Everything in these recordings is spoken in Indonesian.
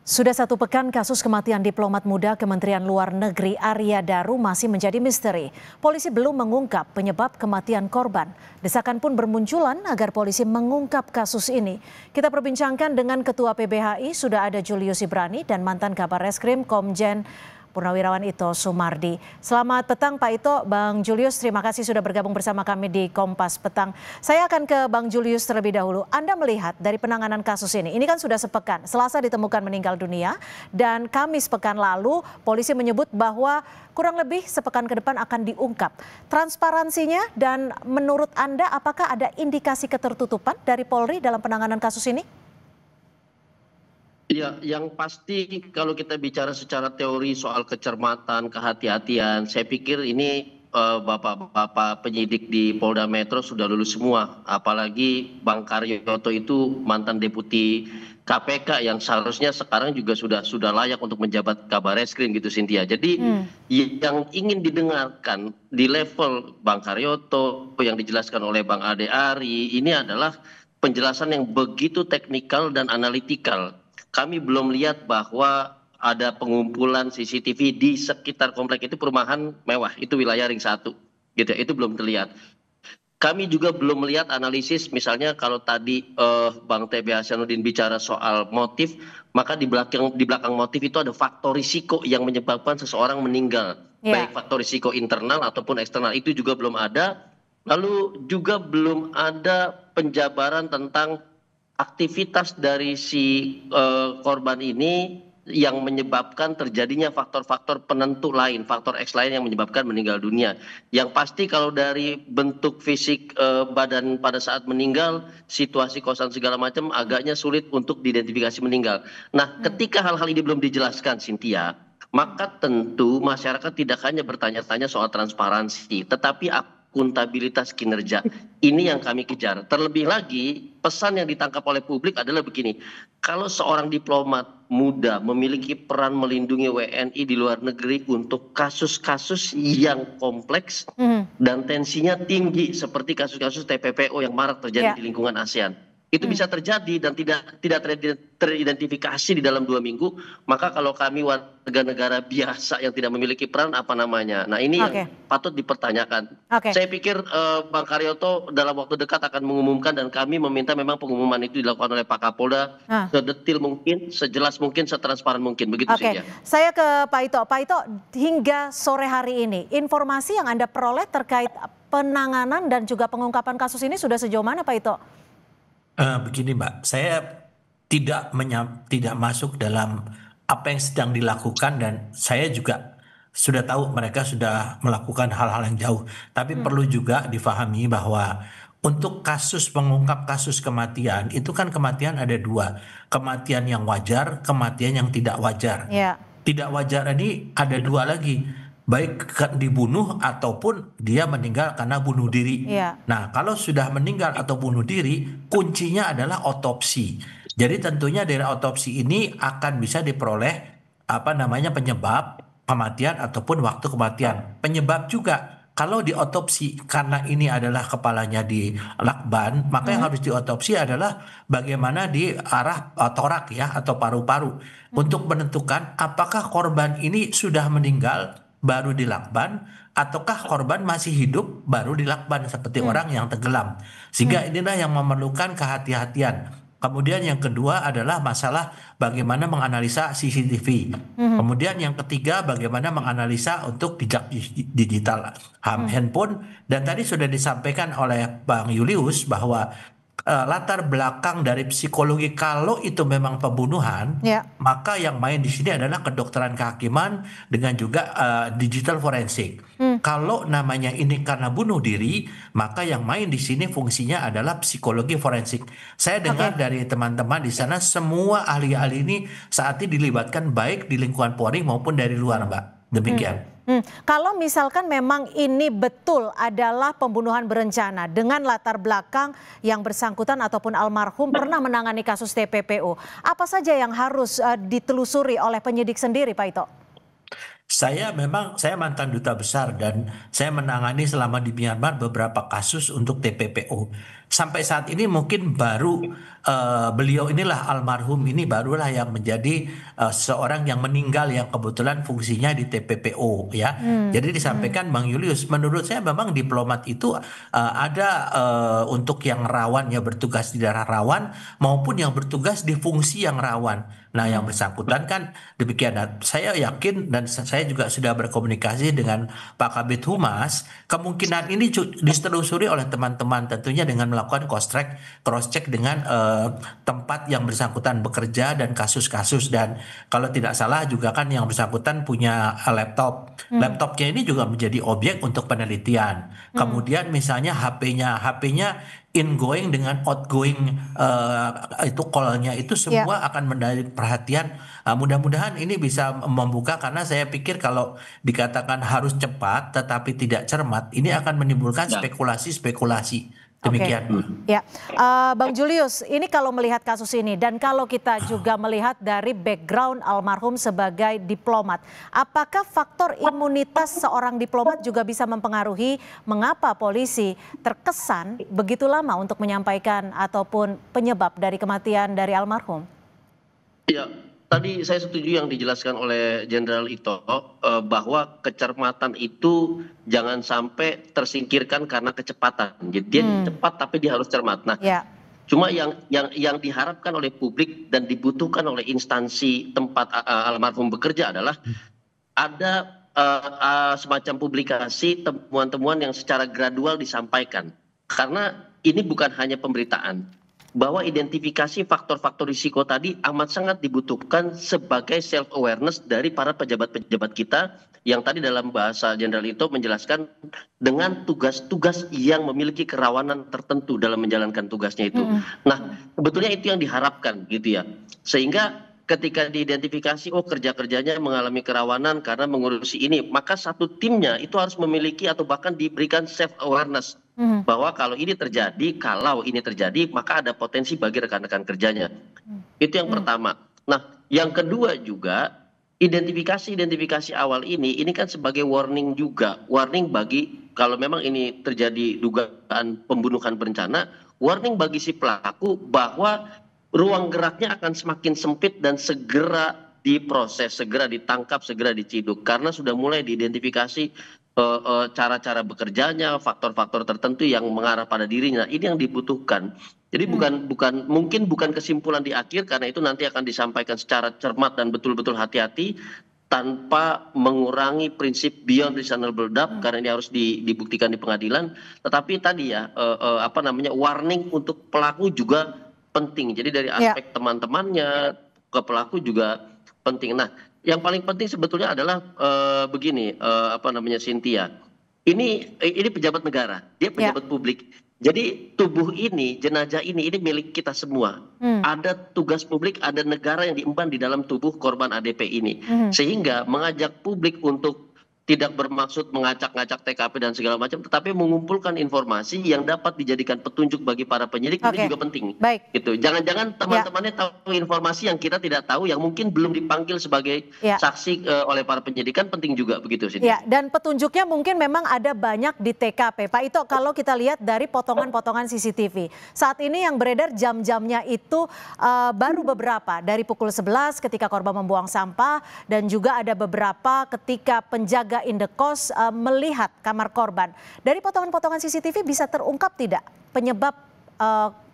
Sudah satu pekan kasus kematian diplomat muda Kementerian Luar Negeri Arya Daru masih menjadi misteri. Polisi belum mengungkap penyebab kematian korban. Desakan pun bermunculan agar polisi mengungkap kasus ini. Kita perbincangkan dengan Ketua PBHI, sudah ada Julius Ibrani dan mantan Kabar Reskrim Komjen Purnawirawan Ito Sumardi. Selamat petang Pak Ito. Bang Julius, terima kasih sudah bergabung bersama kami di Kompas Petang. Saya akan ke Bang Julius terlebih dahulu. Anda melihat dari penanganan kasus ini kan sudah sepekan. Selasa ditemukan meninggal dunia dan Kamis pekan lalu polisi menyebut bahwa kurang lebih sepekan ke depan akan diungkap. Transparansinya dan menurut Anda apakah ada indikasi ketertutupan dari Polri dalam penanganan kasus ini? Ya, yang pasti kalau kita bicara secara teori soal kecermatan, kehati-hatian, saya pikir ini bapak-bapak penyidik di Polda Metro sudah lulus semua. Apalagi Bang Karyoto itu mantan deputi KPK yang seharusnya sekarang juga sudah layak untuk menjabat Kabar Reskrim gitu, Cynthia. Jadi yang ingin didengarkan di level Bang Karyoto yang dijelaskan oleh Bang Ade Ari ini adalah penjelasan yang begitu teknikal dan analitikal. Kami belum lihat bahwa ada pengumpulan CCTV di sekitar komplek itu, perumahan mewah, itu wilayah Ring 1, gitu. Itu belum terlihat. Kami juga belum melihat analisis, misalnya kalau tadi Bang TB Hasanuddin bicara soal motif, maka di belakang motif itu ada faktor risiko yang menyebabkan seseorang meninggal, baik faktor risiko internal ataupun eksternal, itu juga belum ada. Lalu juga belum ada penjabaran tentang aktivitas dari si korban ini yang menyebabkan terjadinya faktor-faktor penentu lain, faktor X lain yang menyebabkan meninggal dunia. Yang pasti kalau dari bentuk fisik badan pada saat meninggal, situasi kosan segala macam agaknya sulit untuk diidentifikasi meninggal. Nah, ketika hal-hal ini belum dijelaskan, Cynthia, maka tentu masyarakat tidak hanya bertanya-tanya soal transparansi, tetapi akuntabilitas kinerja. Ini yang kami kejar. Terlebih lagi, pesan yang ditangkap oleh publik adalah begini. Kalau seorang diplomat muda memiliki peran melindungi WNI di luar negeri untuk kasus-kasus yang kompleks dan tensinya tinggi seperti kasus-kasus TPPO yang marak terjadi di lingkungan ASEAN. Itu bisa terjadi dan tidak teridentifikasi di dalam 2 minggu, maka kalau kami warga negara biasa yang tidak memiliki peran, apa namanya? Nah, ini yang patut dipertanyakan. Saya pikir Bang Karyoto dalam waktu dekat akan mengumumkan dan kami meminta memang pengumuman itu dilakukan oleh Pak Kapolda sedetil mungkin, sejelas mungkin, setransparan mungkin. Begitu saja. Saya ke Pak Ito. Pak Ito, hingga sore hari ini, informasi yang Anda peroleh terkait penanganan dan juga pengungkapan kasus ini sudah sejauh mana, Pak Ito? Begini Mbak, saya tidak masuk dalam apa yang sedang dilakukan dan saya juga sudah tahu mereka sudah melakukan hal-hal yang jauh. Tapi perlu juga difahami bahwa untuk mengungkap kasus kematian itu kan kematian ada 2, kematian yang wajar, kematian yang tidak wajar. Tidak wajar ini ada 2 lagi. Baik dibunuh ataupun dia meninggal karena bunuh diri. Nah, kalau sudah meninggal atau bunuh diri, kuncinya adalah otopsi. Jadi tentunya dari otopsi ini akan bisa diperoleh penyebab kematian ataupun waktu kematian. Penyebab juga kalau diotopsi karena ini adalah kepalanya di lakban, maka yang harus diotopsi adalah bagaimana di arah torak ya atau paru-paru untuk menentukan apakah korban ini sudah meninggal baru dilakban ataukah korban masih hidup baru dilakban seperti orang yang tenggelam. Sehingga inilah yang memerlukan kehati-hatian. Kemudian yang kedua adalah masalah bagaimana menganalisa CCTV. Kemudian yang ketiga bagaimana menganalisa untuk jejak digital handphone. Dan tadi sudah disampaikan oleh Bang Julius bahwa latar belakang dari psikologi kalau itu memang pembunuhan, maka yang main di sini adalah kedokteran kehakiman dengan juga digital forensik. Kalau namanya ini karena bunuh diri, maka yang main di sini fungsinya adalah psikologi forensik. Saya dengar dari teman-teman di sana semua ahli-ahli ini saat ini dilibatkan baik di lingkungan Polri maupun dari luar, Mbak. Demikian. Kalau misalkan memang ini betul adalah pembunuhan berencana dengan latar belakang yang bersangkutan ataupun almarhum pernah menangani kasus TPPO, apa saja yang harus ditelusuri oleh penyidik sendiri, Pak Ito? Saya mantan duta besar dan saya menangani selama di Myanmar beberapa kasus untuk TPPO. sampai saat ini mungkin baru beliau inilah almarhum ini barulah yang menjadi seorang yang meninggal yang kebetulan fungsinya di TPPO ya. Jadi disampaikan Bang Julius, menurut saya memang diplomat itu ada untuk yang rawan ya bertugas di daerah rawan maupun yang bertugas di fungsi yang rawan. Nah, yang bersangkutan kan demikian. Nah, saya yakin dan saya juga sudah berkomunikasi dengan Pak Kabid Humas, kemungkinan ini ditelusuri oleh teman-teman tentunya dengan melakukan cross check dengan tempat yang bersangkutan bekerja dan kasus-kasus, dan kalau tidak salah juga kan yang bersangkutan punya laptop. Laptopnya ini juga menjadi objek untuk penelitian. Kemudian misalnya HP-nya ingoing dengan outgoing itu call-nya itu semua akan menarik perhatian. Mudah-mudahan ini bisa membuka, karena saya pikir kalau dikatakan harus cepat tetapi tidak cermat, ini akan menimbulkan spekulasi-spekulasi. Demikian. Ya, Bang Julius, ini kalau melihat kasus ini dan kalau kita juga melihat dari background almarhum sebagai diplomat, apakah faktor imunitas seorang diplomat juga bisa mempengaruhi mengapa polisi terkesan begitu lama untuk menyampaikan ataupun penyebab dari kematian dari almarhum? Ya, tadi saya setuju yang dijelaskan oleh Jenderal Ito bahwa kecermatan itu jangan sampai tersingkirkan karena kecepatan. Jadi dia cepat tapi dia harus cermat. Nah, cuma yang diharapkan oleh publik dan dibutuhkan oleh instansi tempat almarhum bekerja adalah ada semacam publikasi temuan-temuan yang secara gradual disampaikan. Karena ini bukan hanya pemberitaan, bahwa identifikasi faktor-faktor risiko tadi amat sangat dibutuhkan sebagai self awareness dari para pejabat-pejabat kita yang tadi dalam bahasa Jenderal Ito menjelaskan dengan tugas-tugas yang memiliki kerawanan tertentu dalam menjalankan tugasnya itu. Nah, sebetulnya itu yang diharapkan gitu ya. Sehingga ketika diidentifikasi kerja-kerjanya mengalami kerawanan karena mengurusi ini, maka satu timnya itu harus memiliki atau bahkan diberikan self awareness bahwa kalau ini terjadi maka ada potensi bagi rekan-rekan kerjanya. Itu yang pertama. Nah, yang kedua juga identifikasi awal ini kan sebagai warning juga, warning bagi kalau memang ini terjadi dugaan pembunuhan berencana, warning bagi si pelaku bahwa ruang geraknya akan semakin sempit dan segera diproses, segera ditangkap, segera diciduk karena sudah mulai diidentifikasi cara-cara bekerjanya, faktor-faktor tertentu yang mengarah pada dirinya. Ini yang dibutuhkan. Jadi mungkin bukan kesimpulan di akhir, karena itu nanti akan disampaikan secara cermat dan betul-betul hati-hati tanpa mengurangi prinsip beyond reasonable doubt, karena ini harus dibuktikan di pengadilan. Tetapi tadi ya warning untuk pelaku juga penting. Jadi dari aspek teman-temannya ke pelaku juga penting. Nah, yang paling penting sebetulnya adalah begini, Cynthia. Ini pejabat negara, dia pejabat publik. Jadi tubuh ini, jenazah ini milik kita semua. Ada tugas publik, ada negara yang diemban di dalam tubuh korban ADP ini. Sehingga mengajak publik untuk tidak bermaksud mengacak-ngacak TKP dan segala macam, tetapi mengumpulkan informasi yang dapat dijadikan petunjuk bagi para penyidik. Ini juga penting. Gitu. Jangan-jangan teman-temannya tahu informasi yang kita tidak tahu, yang mungkin belum dipanggil sebagai saksi oleh para penyidik, kan penting juga begitu sih. Ya, dan petunjuknya mungkin memang ada banyak di TKP. Pak Ito, kalau kita lihat dari potongan-potongan CCTV, saat ini yang beredar jam-jamnya itu baru beberapa, dari pukul 11 ketika korban membuang sampah, dan juga ada beberapa ketika penjaga indekos melihat kamar korban. Dari potongan-potongan CCTV bisa terungkap tidak penyebab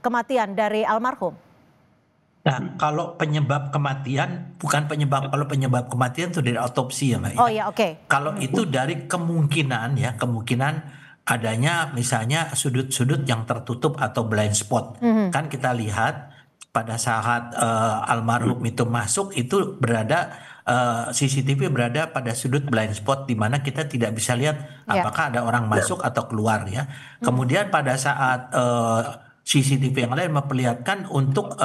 kematian dari almarhum? Nah, kalau penyebab kematian kalau penyebab kematian itu dari autopsi ya, Mbak. Oh ya, oke. Kalau itu dari kemungkinan adanya misalnya sudut-sudut yang tertutup atau blind spot. Kan kita lihat pada saat almarhum itu masuk itu CCTV berada pada sudut blind spot di mana kita tidak bisa lihat apakah ada orang masuk atau keluar ya. Kemudian pada saat CCTV yang lain memperlihatkan untuk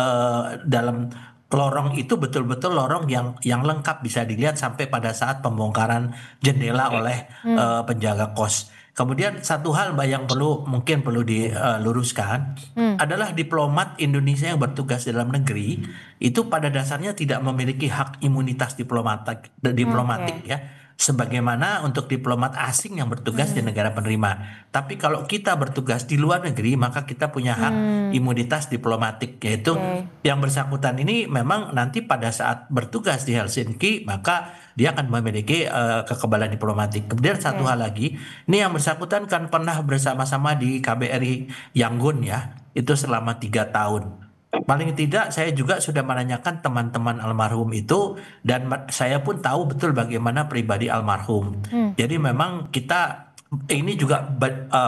dalam lorong itu betul-betul lorong yang lengkap bisa dilihat sampai pada saat pembongkaran jendela oleh penjaga kos. Kemudian satu hal Mbak yang mungkin perlu diluruskan adalah diplomat Indonesia yang bertugas dalam negeri itu pada dasarnya tidak memiliki hak imunitas diplomatik ya. sebagaimana untuk diplomat asing yang bertugas di negara penerima. Tapi kalau kita bertugas di luar negeri, maka kita punya hak imunitas diplomatik, yaitu yang bersangkutan ini memang nanti pada saat bertugas di Helsinki, maka dia akan memiliki kekebalan diplomatik. Kemudian satu hal lagi, ini yang bersangkutan kan pernah bersama-sama di KBRI Yangon ya, itu selama 3 tahun. Paling tidak saya juga sudah menanyakan teman-teman almarhum itu dan saya pun tahu betul bagaimana pribadi almarhum. Jadi memang kita ini juga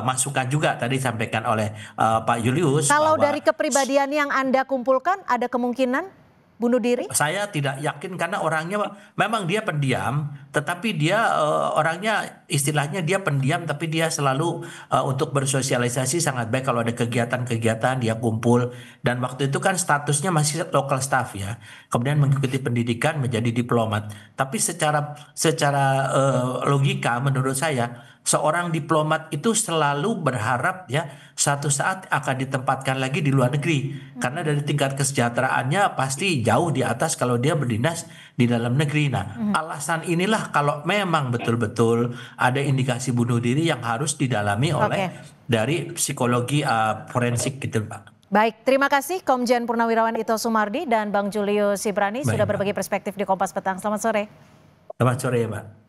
masukan juga tadi disampaikan oleh Pak Julius Kalau bahwa dari kepribadian yang Anda kumpulkan, ada kemungkinan bunuh diri? saya tidak yakin karena orangnya memang dia pendiam, tetapi dia orangnya istilahnya dia pendiam, tapi dia selalu untuk bersosialisasi sangat baik. Kalau ada kegiatan-kegiatan dia kumpul, dan waktu itu kan statusnya masih local staff ya. Kemudian mengikuti pendidikan menjadi diplomat. Tapi secara logika menurut saya seorang diplomat itu selalu berharap ya suatu saat akan ditempatkan lagi di luar negeri, karena dari tingkat kesejahteraannya pasti jauh di atas kalau dia berdinas di dalam negeri. Nah, alasan inilah kalau memang betul-betul ada indikasi bunuh diri yang harus didalami oleh dari psikologi forensik gitu, Pak. Baik, terima kasih Komjen Purnawirawan Ito Sumardi dan Bang Julius Sibrani sudah berbagi perspektif di Kompas Petang. Selamat sore. Selamat sore, Pak.